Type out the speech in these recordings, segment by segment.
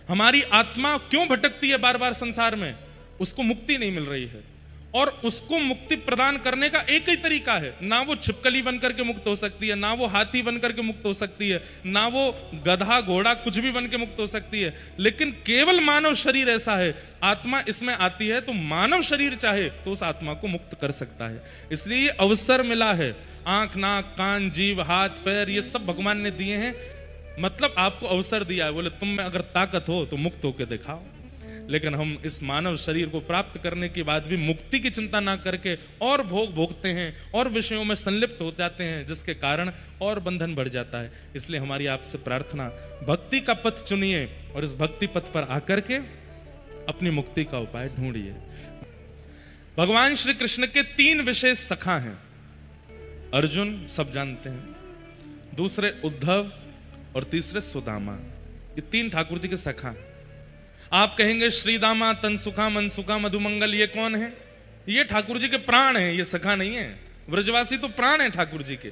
हमारी आत्मा क्यों भटकती है बार बार संसार में? उसको मुक्ति नहीं मिल रही है। और उसको मुक्ति प्रदान करने का एक ही तरीका है, ना वो छिपकली बनकर के मुक्त हो सकती है, ना वो हाथी बनकर के मुक्त हो सकती है, ना वो गधा घोड़ा कुछ भी बन के मुक्त हो सकती है, लेकिन केवल मानव शरीर ऐसा है, आत्मा इसमें आती है तो मानव शरीर चाहे तो उस आत्मा को मुक्त कर सकता है। इसलिए ये अवसर मिला है। आंख, नाक, कान, जीव, हाथ, पैर, ये सब भगवान ने दिए हैं, मतलब आपको अवसर दिया है। बोले तुम में अगर ताकत हो तो मुक्त होके दिखाओ। लेकिन हम इस मानव शरीर को प्राप्त करने के बाद भी मुक्ति की चिंता ना करके और भोग भोगते हैं और विषयों में संलिप्त हो जाते हैं, जिसके कारण और बंधन बढ़ जाता है। इसलिए हमारी आपसे प्रार्थना, भक्ति का पथ चुनिए और इस भक्ति पथ पर आकर के अपनी मुक्ति का उपाय ढूंढिए। भगवान श्री कृष्ण के 3 विशेष सखा हैं। अर्जुन सब जानते हैं, दूसरे उद्धव और तीसरे सुदामा। ये 3 ठाकुर जी के सखा। आप कहेंगे श्रीदामा, तनसुखा, मनसुखा, मधुमंगल, ये कौन है? ये ठाकुर जी के प्राण हैं, ये सखा नहीं है। ब्रजवासी तो प्राण है ठाकुर जी के।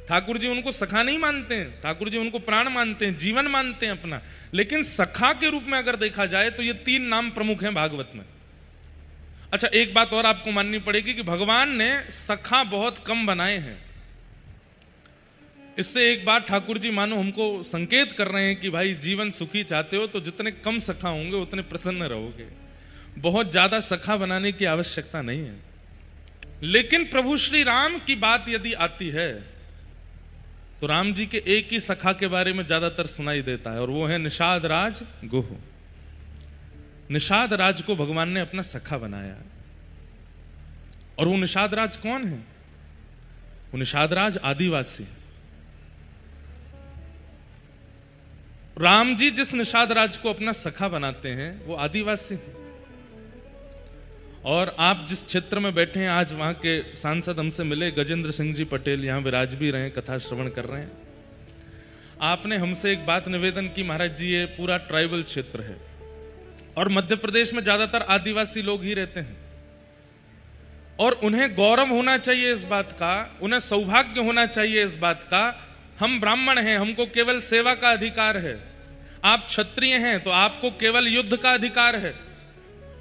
ठाकुर जी उनको सखा नहीं मानते हैं, ठाकुर जी उनको प्राण मानते हैं, जीवन मानते हैं अपना। लेकिन सखा के रूप में अगर देखा जाए तो ये 3 नाम प्रमुख हैं भागवत में। अच्छा, एक बात और आपको माननी पड़ेगी कि भगवान ने सखा बहुत कम बनाए हैं। इससे एक बात ठाकुर जी मानो हमको संकेत कर रहे हैं कि भाई जीवन सुखी चाहते हो तो जितने कम सखा होंगे उतने प्रसन्न रहोगे। बहुत ज्यादा सखा बनाने की आवश्यकता नहीं है। लेकिन प्रभु श्री राम की बात यदि आती है तो राम जी के एक ही सखा के बारे में ज्यादातर सुनाई देता है, और वो है निषाद राज गुह। निषाद राज को भगवान ने अपना सखा बनाया। और वो निषाद राज कौन है? वो निषाद राज आदिवासी। राम जी जिस निषाद राज को अपना सखा बनाते हैं वो आदिवासी हैं। और आप जिस क्षेत्र में बैठे हैं, आज वहां के सांसद हमसे मिले, गजेंद्र सिंह जी पटेल यहां विराज भी रहे, कथा श्रवण कर रहे हैं। आपने हमसे एक बात निवेदन की, महाराज जी ये पूरा ट्राइबल क्षेत्र है और मध्य प्रदेश में ज्यादातर आदिवासी लोग ही रहते हैं, और उन्हें गौरव होना चाहिए इस बात का, उन्हें सौभाग्य होना चाहिए इस बात का, हम ब्राह्मण हैं, हमको केवल सेवा का अधिकार है। आप क्षत्रिय हैं तो आपको केवल युद्ध का अधिकार है।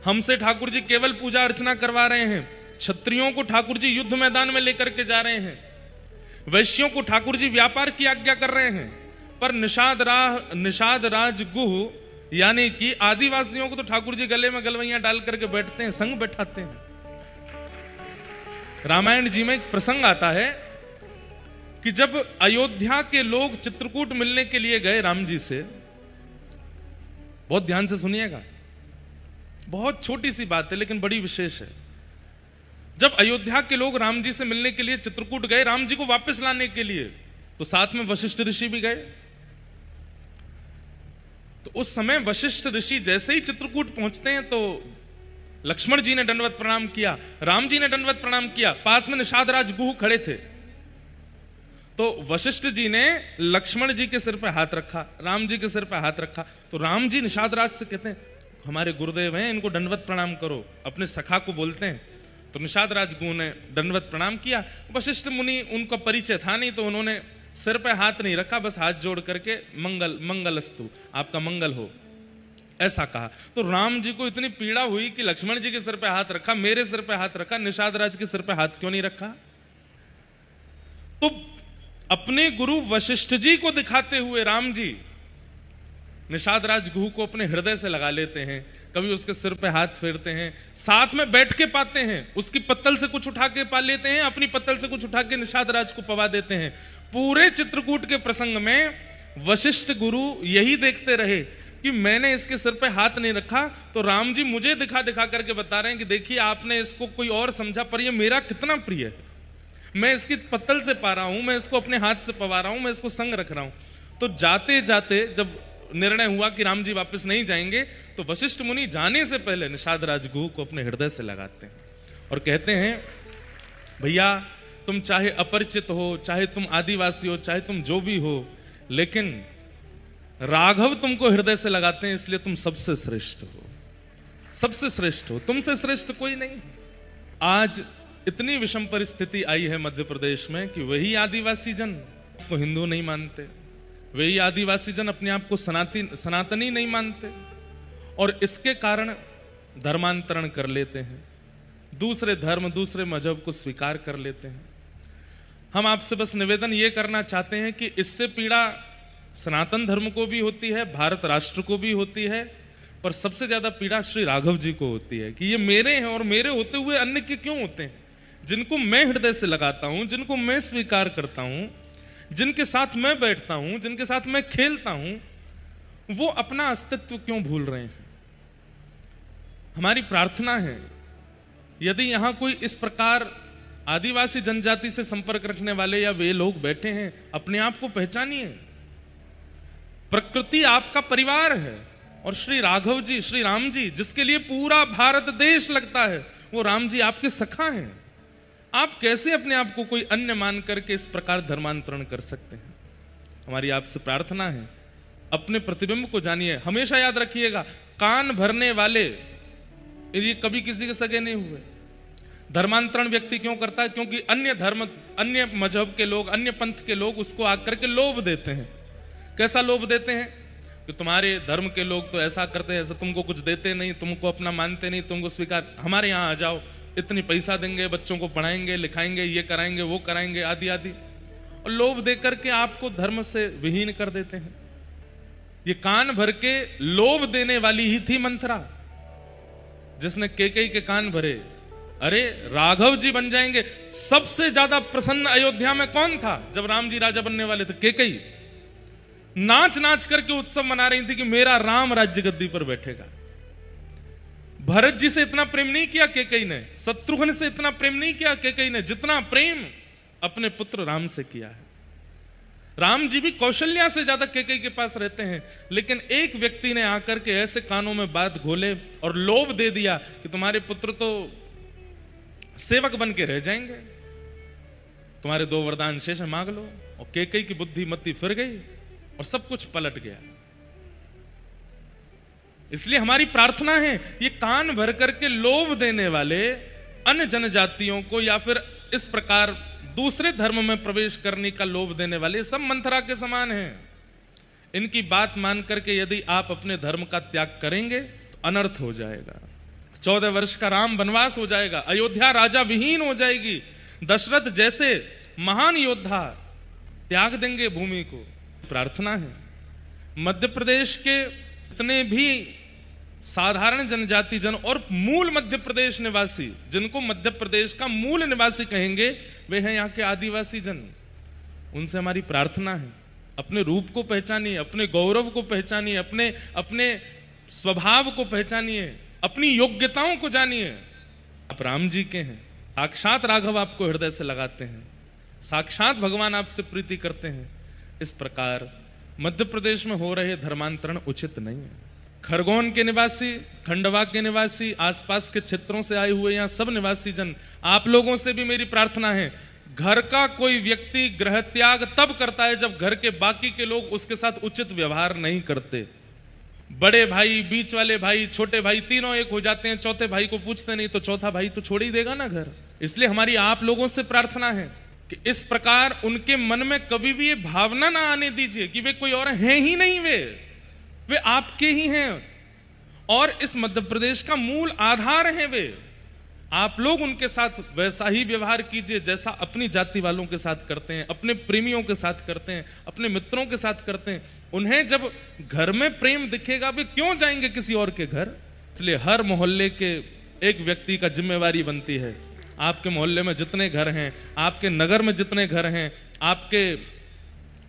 हमसे ठाकुर जी केवल पूजा अर्चना करवा रहे हैं। क्षत्रियों को ठाकुर जी युद्ध मैदान में लेकर के जा रहे हैं। वैश्यों को ठाकुर जी व्यापार की आज्ञा कर रहे हैं। पर निषाद राज गुह यानी कि आदिवासियों को तो ठाकुर जी गले में गलवैया डाल करके बैठते हैं, संग बैठाते हैं। रामायण जी में एक प्रसंग आता है कि जब अयोध्या के लोग चित्रकूट मिलने के लिए गए राम जी से, बहुत ध्यान से सुनिएगा, बहुत छोटी सी बात है लेकिन बड़ी विशेष है। जब अयोध्या के लोग राम जी से मिलने के लिए चित्रकूट गए, राम जी को वापस लाने के लिए, तो साथ में वशिष्ठ ऋषि भी गए। तो उस समय वशिष्ठ ऋषि जैसे ही चित्रकूट पहुंचते हैं तो लक्ष्मण जी ने दंडवत प्रणाम किया, राम जी ने दंडवत प्रणाम किया, पास में निषाद राज गुह खड़े थे। तो वशिष्ठ जी ने लक्ष्मण जी के सिर पे हाथ रखा, राम जी के सिर पे हाथ रखा। तो राम जी निषाद राज से कहते हैं हमारे गुरुदेव हैं, इनको दंडवत प्रणाम करो, अपने सखा को बोलते हैं। तो निषाद राज गुह ने दंडवत प्रणाम किया। वशिष्ठ मुनि उनका परिचय था नहीं तो उन्होंने सिर पे हाथ नहीं रखा, बस हाथ जोड़ करके मंगलस्तु, आपका मंगल हो, ऐसा कहा। तो राम जी को इतनी पीड़ा हुई कि लक्ष्मण जी के सिर पे हाथ रखा, मेरे सिर पे हाथ रखा, निषाद राज के सिर पे हाथ क्यों नहीं रखा? तो अपने गुरु वशिष्ठ जी को दिखाते हुए राम जी निषाद राज गुह को अपने हृदय से लगा लेते हैं, कभी उसके सिर पे हाथ फेरते हैं, साथ में बैठ के पाते हैं, उसकी पत्तल से कुछ उठा के पा लेते हैं, अपनी पत्तल से कुछ उठा के निषाद राज को पवा देते हैं। पूरे चित्रकूट के प्रसंग में वशिष्ठ गुरु यही देखते रहे कि मैंने इसके सिर पे हाथ नहीं रखा, तो राम जी मुझे दिखा दिखा करके बता रहे हैं कि देखिए आपने इसको कोई और समझा, पर ये मेरा कितना प्रिय है, मैं इसकी पत्तल से पा रहा हूं, मैं इसको अपने हाथ से पवा रहा हूं, मैं इसको संग रख रहा हूं। तो जाते जाते जब निर्णय हुआ कि राम जी वापस नहीं जाएंगे, तो वशिष्ठ मुनि जाने से पहले निषाद राज गुह को अपने हृदय से लगाते हैं और कहते हैं भैया तुम चाहे अपरिचित हो, चाहे तुम आदिवासी हो, चाहे तुम जो भी हो, लेकिन राघव तुमको हृदय से लगाते हैं, इसलिए तुम सबसे श्रेष्ठ हो, सबसे श्रेष्ठ हो, तुमसे श्रेष्ठ कोई नहीं। आज इतनी विषम परिस्थिति आई है मध्य प्रदेश में कि वही आदिवासी जन को हिंदू नहीं मानते, वही आदिवासी जन अपने आप को सनातनी नहीं मानते, और इसके कारण धर्मांतरण कर लेते हैं, दूसरे धर्म दूसरे मजहब को स्वीकार कर लेते हैं। हम आपसे बस निवेदन ये करना चाहते हैं कि इससे पीड़ा सनातन धर्म को भी होती है, भारत राष्ट्र को भी होती है, पर सबसे ज्यादा पीड़ा श्री राघव जी को होती है कि ये मेरे हैं और मेरे होते हुए अन्य के क्यों होते हैं, जिनको मैं हृदय से लगाता हूं, जिनको मैं स्वीकार करता हूं, जिनके साथ मैं बैठता हूं, जिनके साथ मैं खेलता हूं, वो अपना अस्तित्व क्यों भूल रहे हैं। हमारी प्रार्थना है यदि यहां कोई इस प्रकार आदिवासी जनजाति से संपर्क रखने वाले या वे लोग बैठे हैं, अपने आप को पहचानिए। प्रकृति आपका परिवार है और श्री राघव जी, श्री राम जी, जिसके लिए पूरा भारत देश लगता है, वो राम जी आपके सखा हैं। आप कैसे अपने आप को कोई अन्य मान करके इस प्रकार धर्मांतरण कर सकते हैं। हमारी आपसे प्रार्थना है अपने प्रतिबिंब को जानिए। हमेशा याद रखिएगा, कान भरने वाले ये कभी किसी के सगे नहीं हुए। धर्मांतरण व्यक्ति क्यों करता है? क्योंकि अन्य धर्म, अन्य मजहब के लोग, अन्य पंथ के लोग उसको आकर के लोभ देते हैं। कैसा लोभ देते हैं कि तुम्हारे धर्म के लोग तो ऐसा करते हैं, ऐसा तुमको कुछ देते नहीं, तुमको अपना मानते नहीं, तुमको स्वीकार, हमारे यहाँ आ जाओ, इतनी पैसा देंगे, बच्चों को पढ़ाएंगे लिखाएंगे, ये कराएंगे वो कराएंगे, आदि आदि, और लोभ देकर के आपको धर्म से विहीन कर देते हैं। ये कान भर के लोभ देने वाली ही थी मंथरा, जिसने केकई के कान भरे। अरे राघव जी बन जाएंगे। सबसे ज्यादा प्रसन्न अयोध्या में कौन था जब राम जी राजा बनने वाले थे? केकई नाच नाच करके उत्सव मना रही थी कि मेरा राम राज्य गद्दी पर बैठेगा। भरत जी से इतना प्रेम नहीं किया केकई ने, शत्रुघ्न से इतना प्रेम नहीं किया केकई ने, जितना प्रेम अपने पुत्र राम से किया है। राम जी भी कौशल्या से ज्यादा केकई के पास रहते हैं, लेकिन एक व्यक्ति ने आकर के ऐसे कानों में बात घोले और लोभ दे दिया कि तुम्हारे पुत्र तो सेवक बन के रह जाएंगे, तुम्हारे 2 वरदान शेष मांग लो। और केकई की बुद्धि मत्ती फिर गई और सब कुछ पलट गया। इसलिए हमारी प्रार्थना है, ये कान भर करके लोभ देने वाले अन्य जनजातियों को या फिर इस प्रकार दूसरे धर्म में प्रवेश करने का लोभ देने वाले सब मंथरा के समान हैं। इनकी बात मान करके यदि आप अपने धर्म का त्याग करेंगे तो अनर्थ हो जाएगा। 14 वर्ष का राम वनवास हो जाएगा, अयोध्या राजा विहीन हो जाएगी, दशरथ जैसे महान योद्धा त्याग देंगे भूमि को। प्रार्थना है मध्य प्रदेश के जितने भी साधारण जनजाति जन और मूल मध्य प्रदेश निवासी, जिनको मध्य प्रदेश का मूल निवासी कहेंगे, वे हैं यहाँ के आदिवासी जन। उनसे हमारी प्रार्थना है, अपने रूप को पहचानिए, अपने गौरव को पहचानिए, अपने स्वभाव को पहचानिए, अपनी योग्यताओं को जानिए। आप राम जी के हैं, साक्षात राघव आपको हृदय से लगाते हैं, साक्षात भगवान आपसे प्रीति करते हैं। इस प्रकार मध्य प्रदेश में हो रहे धर्मांतरण उचित नहीं है। खरगोन के निवासी, खंडवा के निवासी, आसपास के क्षेत्रों से आए हुए यहाँ सब निवासी जन, आप लोगों से भी मेरी प्रार्थना है, घर का कोई व्यक्ति गृह त्याग तब करता है जब घर के बाकी के लोग उसके साथ उचित व्यवहार नहीं करते। बड़े भाई, बीच वाले भाई, छोटे भाई, तीनों एक हो जाते हैं, चौथे भाई को पूछते नहीं तो चौथा भाई तो छोड़ ही देगा ना घर। इसलिए हमारी आप लोगों से प्रार्थना है कि इस प्रकार उनके मन में कभी भी ये भावना ना आने दीजिए कि वे कोई और हैं ही नहीं, वे आपके ही हैं और इस मध्य प्रदेश का मूल आधार हैं वे। आप लोग उनके साथ वैसा ही व्यवहार कीजिए जैसा अपनी जाति वालों के साथ करते हैं, अपने प्रेमियों के साथ करते हैं, अपने मित्रों के साथ करते हैं। उन्हें जब घर में प्रेम दिखेगा वे क्यों जाएंगे किसी और के घर। इसलिए हर मोहल्ले के एक व्यक्ति का जिम्मेवारी बनती है, आपके मोहल्ले में जितने घर हैं, आपके नगर में जितने घर हैं, आपके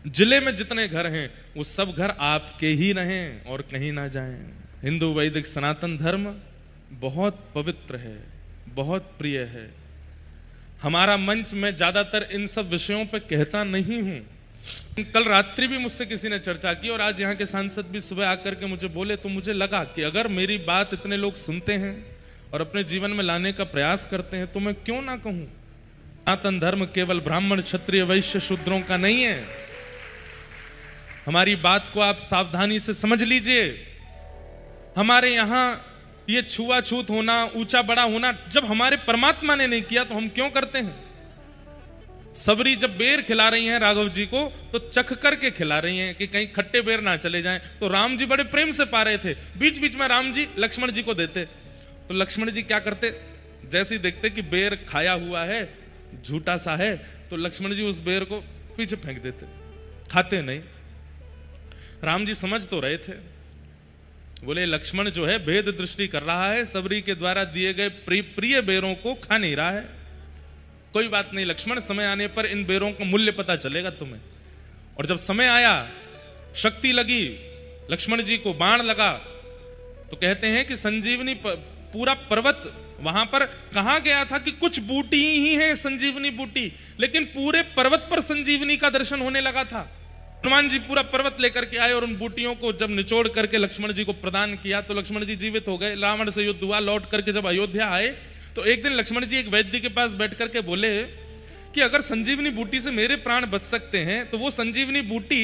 जिले में जितने घर हैं, वो सब घर आपके ही रहें और कहीं ना जाएं। हिंदू वैदिक सनातन धर्म बहुत पवित्र है, बहुत प्रिय है। हमारा मंच में ज्यादातर इन सब विषयों पे कहता नहीं हूं। कल रात्रि भी मुझसे किसी ने चर्चा की और आज यहाँ के सांसद भी सुबह आकर के मुझे बोले, तो मुझे लगा कि अगर मेरी बात इतने लोग सुनते हैं और अपने जीवन में लाने का प्रयास करते हैं तो मैं क्यों ना कहूं। सनातन धर्म केवल ब्राह्मण, क्षत्रिय, वैश्य, शूद्रों का नहीं है। हमारी बात को आप सावधानी से समझ लीजिए। हमारे यहां ये छुआछूत होना, ऊंचा बड़ा होना जब हमारे परमात्मा ने नहीं किया तो हम क्यों करते हैं। सबरी जब बेर खिला रही हैं राघव जी को तो चख करके खिला रही हैं कि कहीं खट्टे बेर ना चले जाएं। तो राम जी बड़े प्रेम से पा रहे थे। बीच बीच में राम जी लक्ष्मण जी को देते, तो लक्ष्मण जी क्या करते, जैसे ही देखते कि बेर खाया हुआ है, झूठा सा है, तो लक्ष्मण जी उस बेर को पीछे फेंक देते, खाते नहीं। राम जी समझ तो रहे थे, बोले लक्ष्मण जो है भेद दृष्टि कर रहा है, सबरी के द्वारा दिए गए प्रिय बेरों को खा नहीं रहा है। कोई बात नहीं लक्ष्मण, समय आने पर इन बेरों का मूल्य पता चलेगा तुम्हें। और जब समय आया, शक्ति लगी, लक्ष्मण जी को बाण लगा, तो कहते हैं कि संजीवनी पूरा पर्वत, वहां पर कहा गया था कि कुछ बूटी ही है संजीवनी बूटी, लेकिन पूरे पर्वत पर संजीवनी का दर्शन होने लगा था। हनुमान जी पूरा पर्वत लेकर के आए और उन बूटियों को जब निचोड़ करके लक्ष्मण जी को प्रदान किया तो लक्ष्मण जी जीवित हो गए। रावण से युद्ध हुआ, लौट करके जब अयोध्या आए तो एक दिन लक्ष्मण जी एक वैद्य के पास बैठ करके बोले कि अगर संजीवनी बूटी से मेरे प्राण बच सकते हैं तो वो संजीवनी बूटी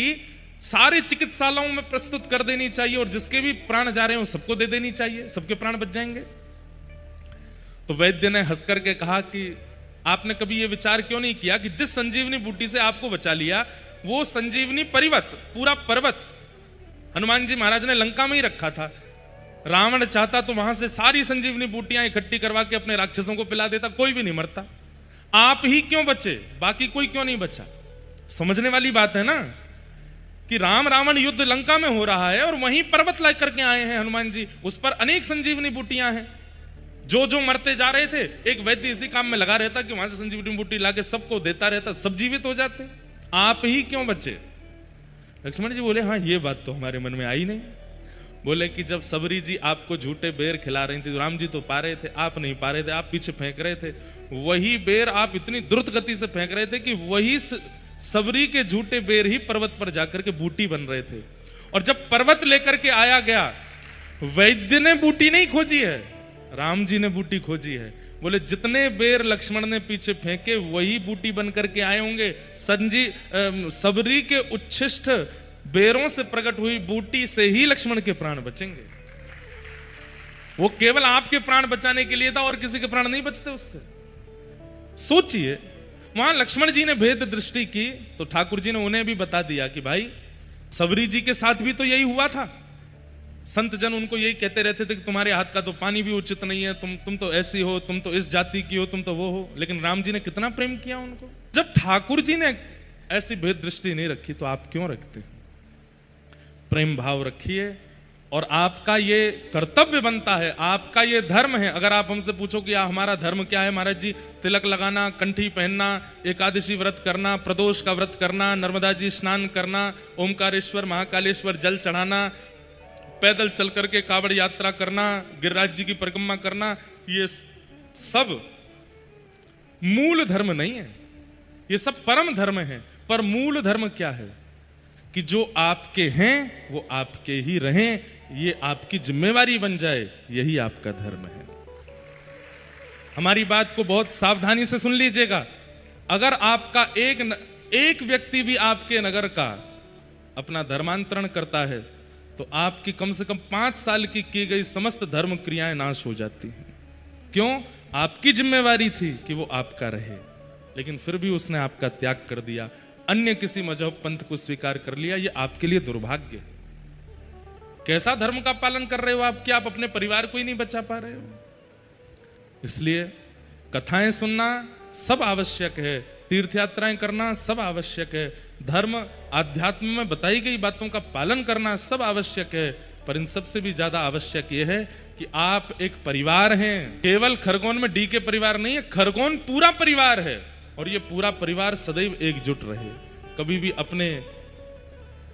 सारे चिकित्सालयों में प्रस्तुत कर देनी चाहिए और जिसके भी प्राण जा रहे हैं सबको दे देनी चाहिए, सबके प्राण बच जाएंगे। तो वैद्य ने हंस करके कहा कि आपने कभी ये विचार क्यों नहीं किया कि जिस संजीवनी बूटी से आपको बचा लिया वो संजीवनी पर्वत, पूरा पर्वत हनुमान जी महाराज ने लंका में ही रखा था। रावण चाहता तो वहां से सारी संजीवनी बूटियां इकट्ठी करवा के अपने राक्षसों को पिला देता, कोई भी नहीं मरता। आप ही क्यों बचे, बाकी कोई क्यों नहीं बचा? समझने वाली बात है ना कि राम रावण युद्ध लंका में हो रहा है और वहीं पर्वत ला करके आए हैं हनुमान जी, उस पर अनेक संजीवनी बूटियां हैं। जो जो मरते जा रहे थे, एक वैद्य इसी काम में लगा रहता कि वहां से संजीवनी बूटी लाके सबको देता रहता, सब जीवित हो जाते। आप ही क्यों बचे? लक्ष्मण जी बोले हाँ ये बात तो हमारे मन में आई नहीं। बोले कि जब सबरी जी आपको झूठे बेर खिला रही थी, राम जी तो पा रहे थे, आप नहीं पा रहे थे, आप पीछे फेंक रहे थे। वही बेर आप इतनी द्रुत गति से फेंक रहे थे कि वही सबरी के झूठे बेर ही पर्वत पर जाकर के बूटी बन रहे थे। और जब पर्वत लेकर के आया गया, वैद्य ने बूटी नहीं खोजी है, राम जी ने बूटी खोजी है। बोले जितने बेर लक्ष्मण ने पीछे फेंके वही बूटी बन करके आए होंगे। सबरी के उच्छिष्ट बेरों से प्रकट हुई बूटी से ही लक्ष्मण के प्राण बचेंगे। वो केवल आपके प्राण बचाने के लिए था और किसी के प्राण नहीं बचते उससे। सोचिए, वहां लक्ष्मण जी ने भेद दृष्टि की तो ठाकुर जी ने उन्हें भी बता दिया कि भाई सबरी जी के साथ भी तो यही हुआ था। संत जन उनको यही कहते रहते थे कि तुम्हारे हाथ का तो पानी भी उचित नहीं है, तुम तो ऐसी हो, तुम तो इस जाति की हो, तुम तो वो हो। लेकिन राम जी ने कितना प्रेम किया उनको। जब ठाकुर जी ने ऐसी भेद दृष्टि नहीं रखी तो आप क्यों रखते? प्रेम भाव रखिए और आपका ये कर्तव्य बनता है, आपका ये धर्म है। अगर आप हमसे पूछो कि हमारा धर्म क्या है महाराज जी, तिलक लगाना, कंठी पहनना, एकादशी व्रत करना, प्रदोष का व्रत करना, नर्मदा जी स्नान करना, ओमकारेश्वर महाकालेश्वर जल चढ़ाना, पैदल चल करके कावड़ यात्रा करना, गिरिराज जी की परिक्रमा करना, ये सब मूल धर्म नहीं है, ये सब परम धर्म है। पर मूल धर्म क्या है कि जो आपके हैं वो आपके ही रहें, ये आपकी जिम्मेवारी बन जाए, यही आपका धर्म है। हमारी बात को बहुत सावधानी से सुन लीजिएगा। अगर आपका एक व्यक्ति भी आपके नगर का अपना धर्मांतरण करता है तो आपकी कम से कम 5 साल की गई समस्त धर्म क्रियाएं नाश हो जाती हैं। क्यों? आपकी जिम्मेवारी थी कि वो आपका रहे, लेकिन फिर भी उसने आपका त्याग कर दिया, अन्य किसी मजहब पंथ को स्वीकार कर लिया। ये आपके लिए दुर्भाग्य है। कैसा धर्म का पालन कर रहे हो आप कि आप अपने परिवार को ही नहीं बचा पा रहे हो? इसलिए कथाएं सुनना सब आवश्यक है, तीर्थ यात्राएं करना सब आवश्यक है, धर्म आध्यात्म में बताई गई बातों का पालन करना सब आवश्यक है। पर इन सबसे भी ज्यादा आवश्यक यह है कि आप एक परिवार हैं। केवल खरगोन में डी के परिवार नहीं है, खरगोन पूरा परिवार है और ये पूरा परिवार सदैव एकजुट रहे, कभी भी अपने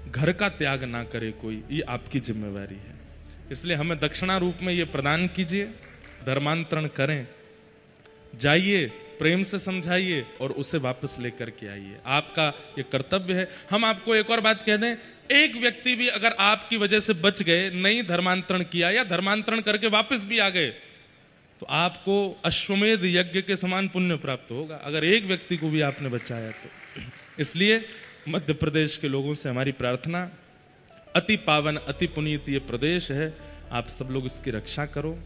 घर का त्याग ना करे कोई, ये आपकी जिम्मेवारी है। इसलिए हमें दक्षिणा रूप में ये प्रदान कीजिए, धर्मांतरण करें, जाइए, प्रेम से समझाइए और उसे वापस लेकर के आइए। आपका ये कर्तव्य है। हम आपको एक और बात कह दें, एक व्यक्ति भी अगर आपकी वजह से बच गए, नहीं धर्मांतरण किया या धर्मांतरण करके वापस भी आ गए, तो आपको अश्वमेध यज्ञ के समान पुण्य प्राप्त होगा, अगर एक व्यक्ति को भी आपने बचाया तो। इसलिए मध्य प्रदेश के लोगों से हमारी प्रार्थना, अति पावन अति पुनीत ये प्रदेश है, आप सब लोग इसकी रक्षा करो,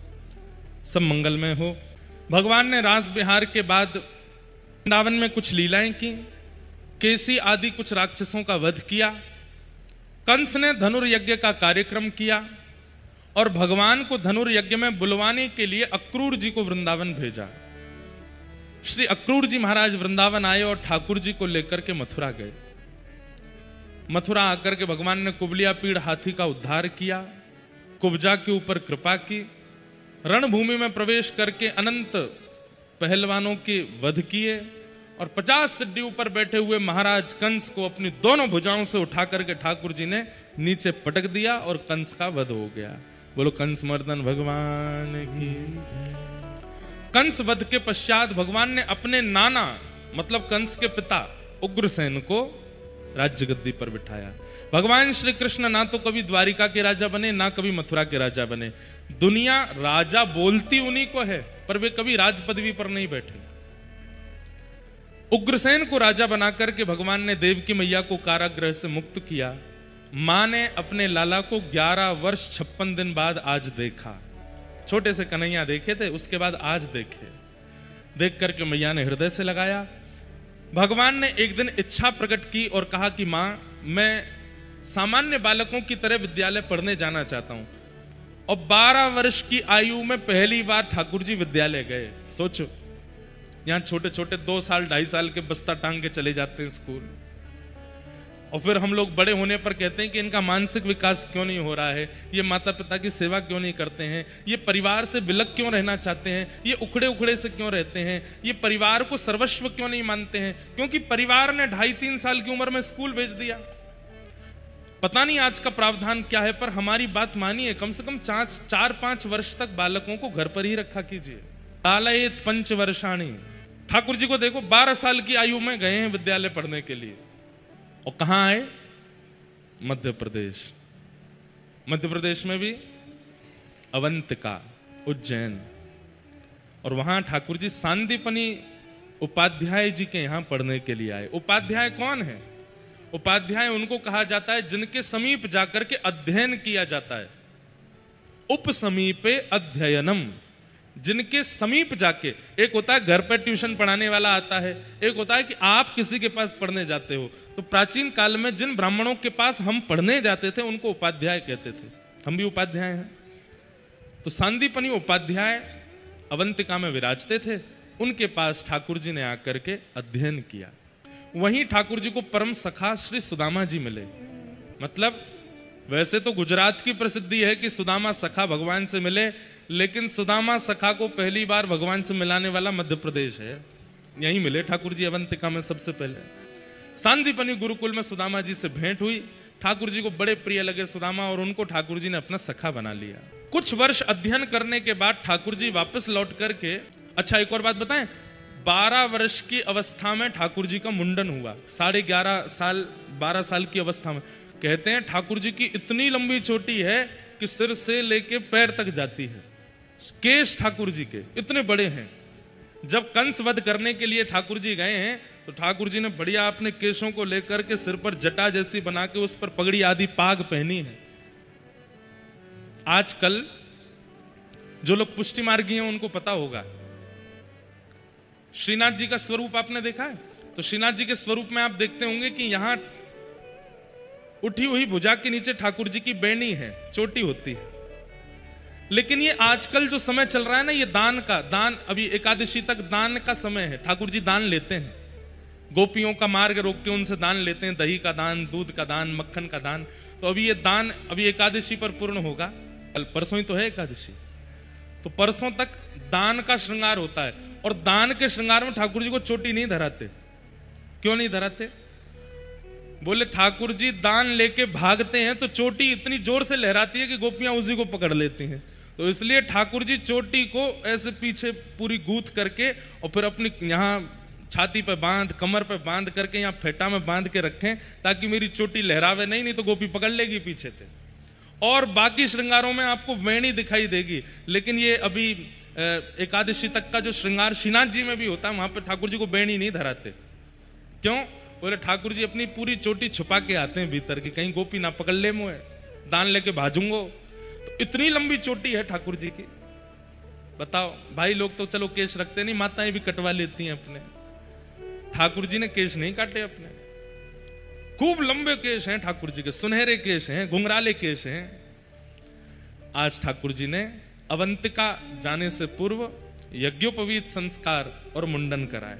सब मंगलमय हो। भगवान ने रास विहार के बाद वृंदावन में कुछ लीलाएं की, केसी आदि कुछ राक्षसों का वध किया, कंस ने धनुर्यज्ञ का कार्यक्रम किया और भगवान को धनुर्यज्ञ में बुलवाने के लिए अक्रूर जी को वृंदावन भेजा। श्री अक्रूर जी महाराज वृंदावन आए और ठाकुर जी को लेकर के मथुरा गए। मथुरा आकर के भगवान ने कुबलिया पीड़ हाथी का उद्धार किया, कुब्जा के ऊपर कृपा की, रणभूमि में प्रवेश करके अनंत पहलवानों के वध किए और 50 सिड्डी ऊपर बैठे हुए महाराज कंस को अपनी दोनों भुजाओं से उठा करके ठाकुर जी ने नीचे पटक दिया और कंस का वध हो गया। बोलो कंस मर्दन भगवान की। कंस वध के पश्चात भगवान ने अपने नाना मतलब कंस के पिता उग्रसेन को राज्य गद्दी पर बिठाया। भगवान श्री कृष्ण ना तो कभी द्वारिका के राजा बने, ना कभी मथुरा के राजा बने। दुनिया राजा बोलती उन्हीं को है, पर वे कभी राज पदवी पर नहीं बैठे। उग्रसेन को राजा बनाकर के भगवान ने देवकी मैया को कारागृह से मुक्त किया। मां ने अपने लाला को 11 वर्ष 56 दिन बाद आज देखा। छोटे से कन्हैया देखे थे, उसके बाद आज देखे। देख करके मैया ने हृदय से लगाया। भगवान ने एक दिन इच्छा प्रकट की और कहा कि मां, मैं सामान्य बालकों की तरह विद्यालय पढ़ने जाना चाहता हूं। और 12 वर्ष की आयु में पहली बार ठाकुर जी विद्यालय गए। सोचो, यहां छोटे छोटे 2 साल 2.5 साल के बस्ता टांग के चले जाते हैं स्कूल, और फिर हम लोग बड़े होने पर कहते हैं कि इनका मानसिक विकास क्यों नहीं हो रहा है, ये माता पिता की सेवा क्यों नहीं करते हैं, ये परिवार से विलग क्यों रहना चाहते हैं, ये उखड़े उखड़े से क्यों रहते हैं, ये परिवार को सर्वस्व क्यों नहीं मानते हैं, क्योंकि परिवार ने 2.5-3 साल की उम्र में स्कूल भेज दिया। पता नहीं आज का प्रावधान क्या है, पर हमारी बात मानिए, कम से कम 4-5 वर्ष तक बालकों को घर पर ही रखा कीजिए। तालयेत 5 वर्षाणी। ठाकुर जी को देखो, 12 साल की आयु में गए हैं विद्यालय पढ़ने के लिए। और कहां आए? मध्य प्रदेश। मध्य प्रदेश में भी अवंतिका, उज्जैन, और वहां ठाकुर जी सांदीपनी उपाध्याय जी के यहां पढ़ने के लिए आए। उपाध्याय कौन है? उपाध्याय उनको कहा जाता है जिनके समीप जाकर के अध्ययन किया जाता है। उपसमीपे अध्ययनम, जिनके समीप जाके। एक होता है घर पर ट्यूशन पढ़ाने वाला आता है, एक होता है कि आप किसी के पास पढ़ने जाते हो। तो प्राचीन काल में जिन ब्राह्मणों के पास हम पढ़ने जाते थे उनको उपाध्याय कहते थे। हम भी उपाध्याय हैं। तो सांदीपनी उपाध्याय अवंतिका में विराजते थे, उनके पास ठाकुर जी ने आकर के अध्ययन किया। वहीं ठाकुर जी को परम सखा श्री सुदामा जी मिले। मतलब वैसे तो गुजरात की प्रसिद्धि है कि सुदामा सखा भगवान से मिले, लेकिन सुदामा सखा को पहली बार भगवान से मिलाने वाला मध्य प्रदेश है। यहीं मिले ठाकुर जी, अवंतिका में सबसे पहले। सांदीपनी गुरुकुल में सुदामा जी से भेंट हुई। ठाकुर जी को बड़े प्रिय लगे सुदामा, और उनको ठाकुर जी ने अपना सखा बना लिया। कुछ वर्ष अध्ययन करने के बाद ठाकुर जी वापस लौट करके, अच्छा एक और बात बताएं, 12 वर्ष की अवस्था में ठाकुर जी का मुंडन हुआ। 11.5 साल 12 साल की अवस्था में। कहते हैं ठाकुर जी की इतनी लंबी चोटी है कि सिर से लेके पैर तक जाती है। केश ठाकुर जी के इतने बड़े हैं। जब कंस वध करने के लिए ठाकुर जी गए हैं तो ठाकुर जी ने बढ़िया अपने केशों को लेकर के सिर पर जटा जैसी बना के उस पर पगड़ी आदि पाग पहनी है। आजकल जो लोग पुष्टि मार्गी हैं उनको पता होगा, श्रीनाथ जी का स्वरूप आपने देखा है? तो श्रीनाथ जी के स्वरूप में आप देखते होंगे कि यहां उठी हुई भुजा के नीचे ठाकुर जी की बैनी है, चोटी होती है। लेकिन ये आजकल जो समय चल रहा है ना, ये दान अभी एकादशी तक दान का समय है। ठाकुर जी दान लेते हैं, गोपियों का मार्ग रोक के उनसे दान लेते हैं, दही का दान, दूध का दान, मक्खन का दान। तो अभी ये दान अभी एकादशी पर पूर्ण होगा। कल परसों ही तो है एकादशी, तो परसों तक दान का श्रृंगार होता है। और दान के श्रृंगार में ठाकुर जी को चोटी नहीं धराते। क्यों नहीं धराते? बोले ठाकुर जी दान लेके भागते हैं तो चोटी इतनी जोर से लहराती है कि गोपियां उसी को पकड़ लेती हैं। तो इसलिए ठाकुर जी चोटी को ऐसे पीछे पूरी गूंथ करके और फिर अपनी यहाँ छाती पे बांध, कमर पे बांध करके यहाँ फेटा में बांध के रखें, ताकि मेरी चोटी लहरावे नहीं तो गोपी पकड़ लेगी पीछे से। और बाकी श्रृंगारों में आपको वेणी दिखाई देगी, लेकिन ये अभी एकादशी तक का जो श्रृंगार श्रीनाथ जी में भी होता है, वहां पे ठाकुर जी को वेणी नहीं धराते। क्यों? बोले ठाकुर जी अपनी पूरी चोटी छुपा के आते हैं भीतर की, कहीं गोपी ना पकड़ ले मुझे, दान लेके भाजूंगो। तो इतनी लंबी चोटी है ठाकुर जी की। बताओ, भाई लोग तो चलो केश रखते नहीं, माताएं भी कटवा लेती हैं अपने। ठाकुर जी ने केश नहीं काटे अपने, खूब लंबे केश हैं ठाकुर जी के, सुनहरे केश हैं, घुंघराले केश हैं। आज ठाकुर जी ने अवंतिका जाने से पूर्व यज्ञोपवीत संस्कार और मुंडन कराया,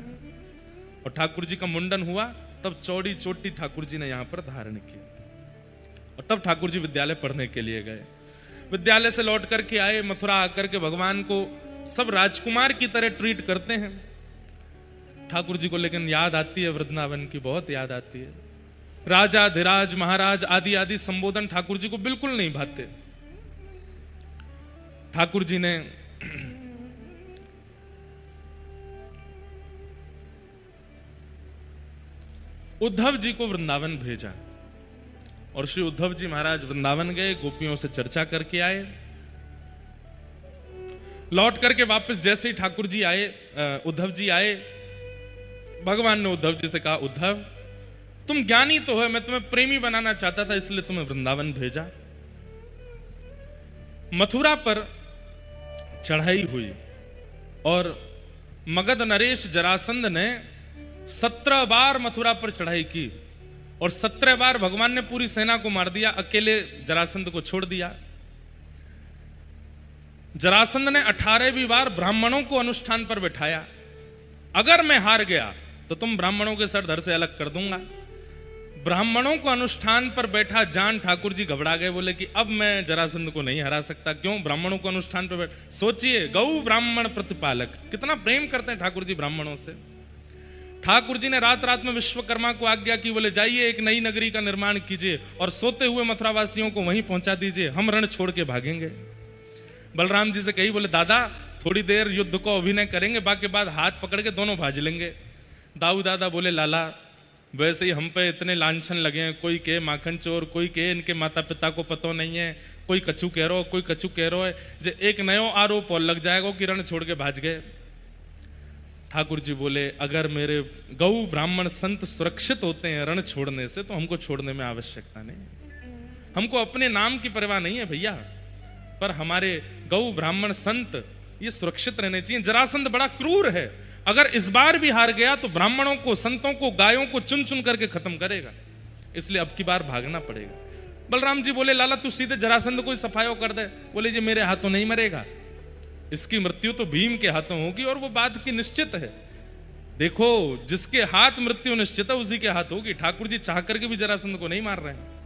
और ठाकुर जी का मुंडन हुआ तब चौड़ी चोटी ठाकुर जी ने यहां पर धारण की, और तब ठाकुर जी विद्यालय पढ़ने के लिए गए। विद्यालय से लौट करके आए, मथुरा आकर के भगवान को सब राजकुमार की तरह ट्रीट करते हैं। ठाकुर जी को लेकिन याद आती है वृंदावन की, बहुत याद आती है। राजा, धीराज, महाराज आदि आदि संबोधन ठाकुर जी को बिल्कुल नहीं भाते। ठाकुर जी ने उद्धव जी को वृंदावन भेजा, और श्री उद्धव जी महाराज वृंदावन गए, गोपियों से चर्चा करके आए। लौट करके वापस जैसे ही ठाकुर जी आए, उद्धव जी आए, भगवान ने उद्धव जी से कहा, उद्धव तुम ज्ञानी तो हो, मैं तुम्हें प्रेमी बनाना चाहता था, इसलिए तुम्हें वृंदावन भेजा। मथुरा पर चढ़ाई हुई और मगध नरेश जरासंध ने 17 बार मथुरा पर चढ़ाई की, और 17 बार भगवान ने पूरी सेना को मार दिया, अकेले जरासंध को छोड़ दिया। जरासंध ने 18वीं बार ब्राह्मणों को अनुष्ठान पर बैठाया, अगर मैं हार गया तो तुम ब्राह्मणों के सर धड़ से अलग कर दूंगा। ब्राह्मणों को अनुष्ठान पर बैठा जान ठाकुर जी घबरा गए, बोले कि अब मैं जरासंध को नहीं हरा सकता। क्यों? ब्राह्मणों को अनुष्ठान पर बैठ, सोचिए गौ ब्राह्मण प्रतिपालक, कितना प्रेम करते हैं ठाकुर जी ब्राह्मणों से। ठाकुर जी ने रात रात में विश्वकर्मा को आज्ञा की, बोले जाइए एक नई नगरी का निर्माण कीजिए और सोते हुए मथुरावासियों को वहीं पहुंचा दीजिए, हम रण छोड़ के भागेंगे। बलराम जी से कही, बोले दादा थोड़ी देर युद्ध को अभिनय करेंगे, बाकी बाद हाथ पकड़ के दोनों भाज लेंगे। दाऊ दादा बोले लाला वैसे ही हम पे इतने लांछन लगे हैं, कोई के माखन चोर, कोई के इनके माता पिता को पता नहीं है, कोई कछु कह रहा, कोई कछु कह रहा है, जो एक नयो आरोप और लग जाएगा कि रण छोड़ के भाज गए। ठाकुर जी बोले अगर मेरे गौ ब्राह्मण संत सुरक्षित होते हैं रण छोड़ने से, तो हमको छोड़ने में आवश्यकता नहीं। हमको अपने नाम की परवाह नहीं है भैया, पर हमारे गौ ब्राह्मण संत ये सुरक्षित रहने चाहिए। जरासंध बड़ा क्रूर है, अगर इस बार भी हार गया तो ब्राह्मणों को, संतों को, गायों को चुन चुन करके खत्म करेगा, इसलिए अब की बार भागना पड़ेगा। बलराम जी बोले लाला तू सीधे जरासंध को ही सफायो कर दे। बोले जी मेरे हाथों नहीं मरेगा, इसकी मृत्यु तो भीम के हाथों होगी, और वो बात की निश्चित है। देखो जिसके हाथ मृत्यु निश्चित है उसी के हाथ होगी। ठाकुर जी चाह करके भी जरासंध को नहीं मार रहे हैं।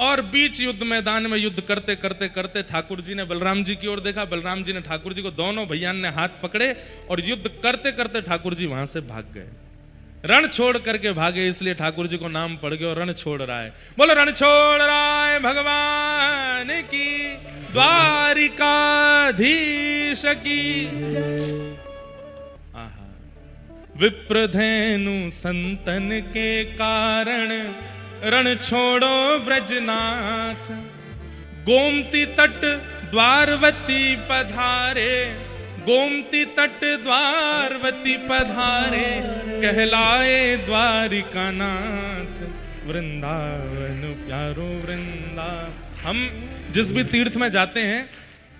और बीच युद्ध मैदान में युद्ध करते करते करते ठाकुर जी ने बलराम जी की ओर देखा, बलराम जी ने ठाकुर जी को, दोनों भैया ने हाथ पकड़े और युद्ध करते करते ठाकुर जी वहां से भाग गए। रण छोड़ करके भागे, इसलिए ठाकुर जी को नाम पड़ गया, और रण छोड़ रहा है। बोलो रण छोड़ रहा है भगवान की, द्वारिकाधीश की। विप्रधेनु संतन के कारण रण छोड़ो ब्रजनाथ, गोमती तट द्वारवती पधारे, गोमती तट द्वारवती पधारे, कहलाए द्वारिका नाथ, वृंदावन प्यारो वृंदावन। हम जिस भी तीर्थ में जाते हैं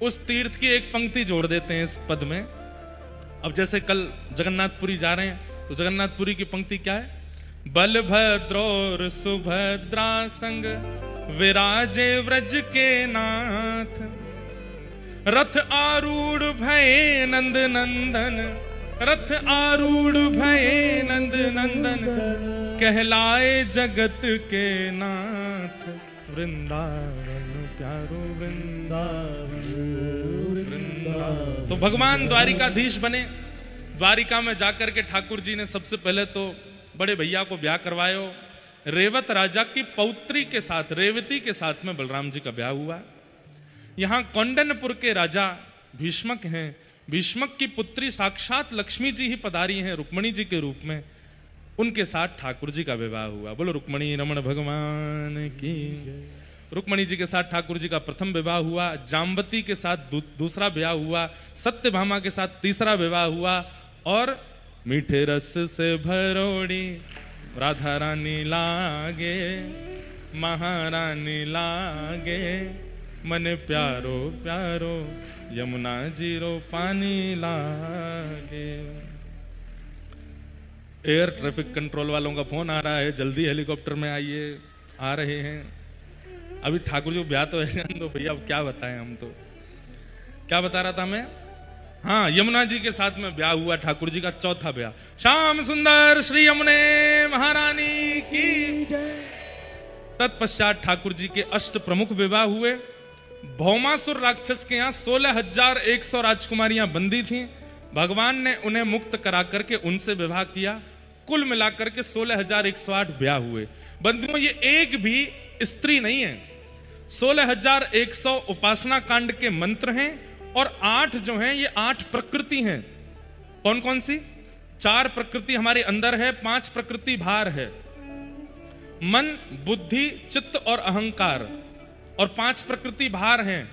उस तीर्थ की एक पंक्ति जोड़ देते हैं इस पद में। अब जैसे कल जगन्नाथपुरी जा रहे हैं तो जगन्नाथपुरी की पंक्ति क्या है? बलभद्र सुभद्रा संग विराजे व्रज के नाथ, रथ आरूढ़ भये नंद नंदन, रथ आरूढ़ भये नंद नंदन, कहलाए जगत के नाथ, वृंदावन प्यारो वृंदावन वृंदावन। तो भगवान द्वारिकाधीश बने। द्वारिका में जाकर के ठाकुर जी ने सबसे पहले तो बड़े भैया को ब्याह करवायो। रेवत राजा की पौत्री के साथ, रेवती के साथ में बलराम जी का ब्याह हुआ। यहाँ कौंडन्यपुर के राजा भीष्मक हैं, भीष्मक की पुत्री साक्षात लक्ष्मी जी ही पधारी हैं रुक्मणी जी के रूप में, उनके साथ ठाकुर जी का विवाह हुआ। बोलो रुक्मणी रमण भगवान की। रुक्मणी जी के साथ ठाकुर जी का प्रथम विवाह हुआ, जाम्बती के साथ दूसरा विवाह हुआ, सत्यभामा के साथ तीसरा विवाह हुआ, और मीठे रस से भरोड़ी राधा रानी लागे, महारानी लागे, मन प्यारो प्यारो यमुना जीरो पानी लागे। एयर ट्रैफिक कंट्रोल वालों का फोन आ रहा है, जल्दी हेलीकॉप्टर में आइए, आ रहे हैं। अभी ठाकुर जी ब्याह तो है तो भैया अब क्या बताएं, हम तो क्या बता रहा था मैं। हाँ, यमुना जी के साथ में ब्याह हुआ, ठाकुर जी का चौथा ब्याह। श्याम सुंदर श्री यमुने महारानी की। तत्पश्चात ठाकुर जी के अष्ट प्रमुख विवाह हुए। भौमासुर राक्षस के यहाँ 16,100 राजकुमारियां बंदी थीं। भगवान ने उन्हें मुक्त करा करके उनसे विवाह किया। कुल मिलाकर के 16,108 ब्याह हुए। बंदियों, ये एक भी स्त्री नहीं है। 16,100 उपासना कांड के मंत्र हैं और 8 जो हैं ये 8 प्रकृति हैं। कौन कौन सी? 4 प्रकृति हमारे अंदर है, 5 प्रकृति बाहर है, मन, बुद्धि, चित्त और अहंकार, और 5 प्रकृति बाहर हैं,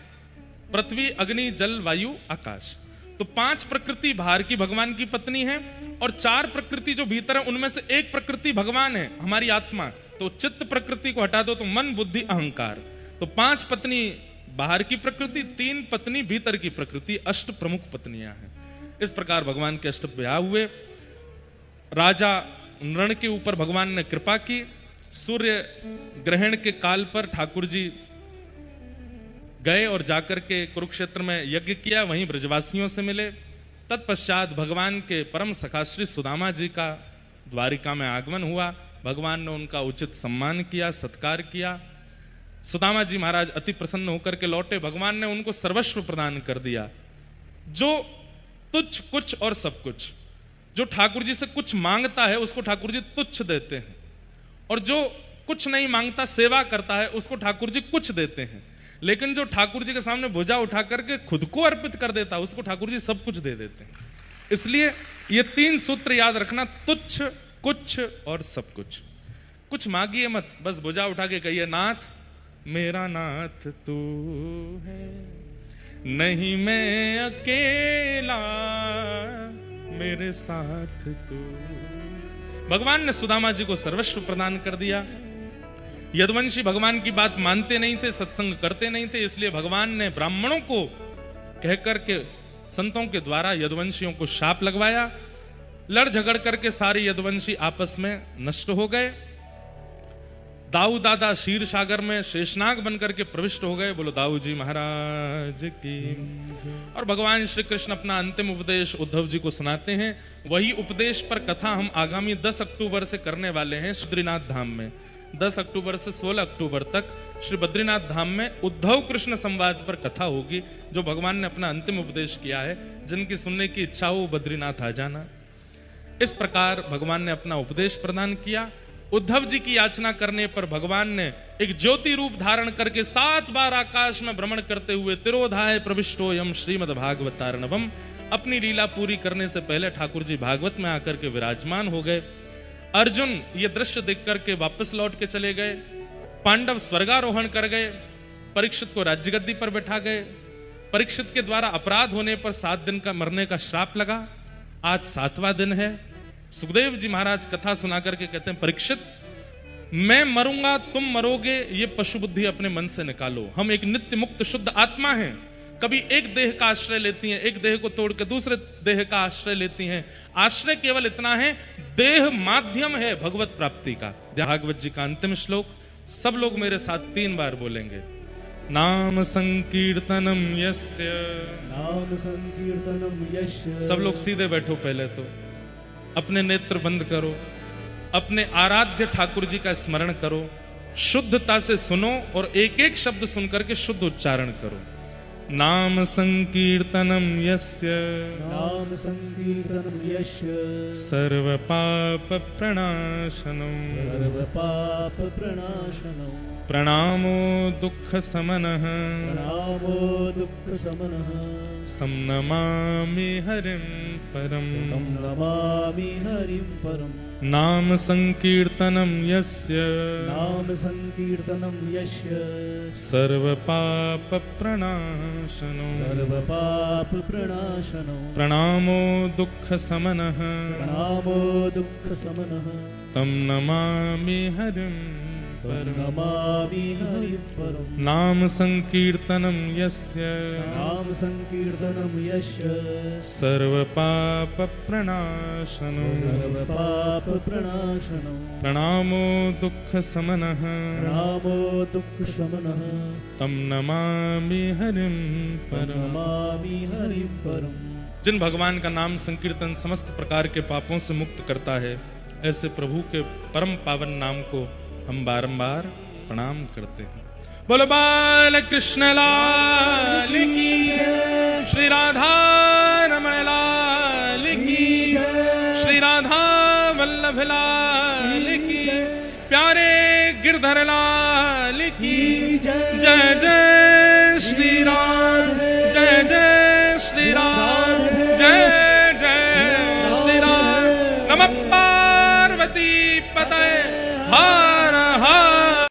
पृथ्वी, अग्नि, जल, वायु, आकाश। तो 5 प्रकृति बाहर की भगवान की पत्नी है और 4 प्रकृति जो भीतर है उनमें से एक प्रकृति भगवान है, हमारी आत्मा। तो चित्त प्रकृति को हटा दो तो मन, बुद्धि, अहंकार। तो 5 पत्नी बाहर की प्रकृति, 3 पत्नी भीतर की प्रकृति, अष्ट प्रमुख पत्नियां हैं। इस प्रकार भगवान के अष्ट ब्याह हुए। राजा नृण के ऊपर भगवान ने कृपा की। सूर्य ग्रहण के काल पर ठाकुर जी गए और जाकर के कुरुक्षेत्र में यज्ञ किया, वहीं ब्रजवासियों से मिले। तत्पश्चात भगवान के परम सखा श्री सुदामा जी का द्वारिका में आगमन हुआ। भगवान ने उनका उचित सम्मान किया, सत्कार किया। सुदामा जी महाराज अति प्रसन्न होकर के लौटे। भगवान ने उनको सर्वस्व प्रदान कर दिया। जो तुच्छ, कुछ और सब कुछ, जो ठाकुर जी से कुछ मांगता है उसको ठाकुर जी तुच्छ देते हैं, और जो कुछ नहीं मांगता, सेवा करता है, उसको ठाकुर जी कुछ देते हैं। लेकिन जो ठाकुर जी के सामने भुजा उठा करके खुद को अर्पित कर देता है उसको ठाकुर जी सब कुछ दे देते हैं। इसलिए ये 3 सूत्र याद रखना, तुच्छ, कुछ और सब कुछ। कुछ मांगिए मत, बस भुजा उठा के कहिए, नाथ मेरा नाथ तू है, नहीं मैं अकेला, मेरे साथ तू। भगवान ने सुदामा जी को सर्वस्व प्रदान कर दिया। यदुवंशी भगवान की बात मानते नहीं थे, सत्संग करते नहीं थे, इसलिए भगवान ने ब्राह्मणों को कहकर के संतों के द्वारा यदुवंशियों को शाप लगवाया। लड़ झगड़ करके सारे यदुवंशी आपस में नष्ट हो गए। दाऊ दादा क्षीर सागर में शेषनाग बनकर के प्रविष्ट हो गए। बोलो दाऊ जी महाराज की। और भगवान श्री कृष्ण अपना अंतिम उपदेश उद्धव जी को सुनाते हैं। वही उपदेश पर कथा हम आगामी 10 अक्टूबर से करने वाले हैं बद्रीनाथ धाम में। 10 अक्टूबर से 16 अक्टूबर तक श्री बद्रीनाथ धाम में उद्धव कृष्ण संवाद पर कथा होगी, जो भगवान ने अपना अंतिम उपदेश किया है। जिनकी सुनने की इच्छा हो बद्रीनाथ आ जाना। इस प्रकार भगवान ने अपना उपदेश प्रदान किया। उद्धव जी की याचना करने पर भगवान ने एक ज्योति रूप धारण करके 7 बार आकाश में भ्रमण करते हुए तिरोधाय प्रविष्टोयम श्रीमद् भागवतार्णवम, अपनी लीला पूरी करने से पहले ठाकुर जी भागवत में आकर के विराजमान हो गए। अर्जुन ये दृश्य देख करके वापस लौट के चले गए। पांडव स्वर्गारोहण कर गए। परीक्षित को राज्य गद्दी पर बैठा गए। परीक्षित के द्वारा अपराध होने पर 7 दिन का मरने का श्राप लगा। आज 7वां दिन है। सुखदेव जी महाराज कथा सुना करके कहते हैं, परीक्षित मैं मरूंगा, तुम मरोगे, ये पशु बुद्धि अपने मन से निकालो। हम एक नित्य मुक्त शुद्ध आत्मा हैं। कभी एक देह का आश्रय लेती हैं, एक देह को तोड़ के दूसरे देह का आश्रय लेती हैं। आश्रय केवल इतना है, देह माध्यम है भगवत प्राप्ति का। भागवत जी का अंतिम श्लोक सब लोग मेरे साथ 3 बार बोलेंगे। नाम संकीर्तनम यस्य, नाम संकीर्तनम यस्य। सब लोग सीधे बैठो, पहले तो अपने नेत्र बंद करो, अपने आराध्य ठाकुर जी का स्मरण करो, शुद्धता से सुनो और एक एक शब्द सुनकर के शुद्ध उच्चारण करो। नाम संकीर्तनम यस्य, नाम संकीर्तनम यस्य। सर्व पाप प्रणाशनम, सर्व पाप प्रणाशनम। प्रणामो दुःख समनः, प्रणामो दुःख समनः। तं नमामि हरिं परम्, तं नमामि हरिं परम्। नाम संकीर्तनम यस्य, नाम संकीर्तनम यस्य। सर्व पाप प्रणाशनो, सर्व पाप प्रणाशनो। प्रणामो दुःख समनः, प्रणामो दुःख समनः। तं नमामि हरिं परम् नमामि हरिं परम् नाम संकीर्तनं यस्य नाम संकीर्तनं यस्य सर्वपापप्रणाशनं सर्वपापप्रणाशनं प्रणामो दुःखशमनः प्रणामो दुःखशमनः तं नमामि हरिं परम् नमामि हरिं परम् जिन भगवान का नाम संकीर्तन समस्त प्रकार के पापों से मुक्त करता है, ऐसे प्रभु के परम पावन नाम को हम बारंबार प्रणाम करते हैं। बोलो बाल कृष्ण लाल की, श्री राधा रमण लाल की, श्री राधा वल्लभ लाल की, प्यारे गिरधर लाल की, जय जय श्री राम, जय जय श्री राम, जय जय श्री राम। नमः पार्वती पतये।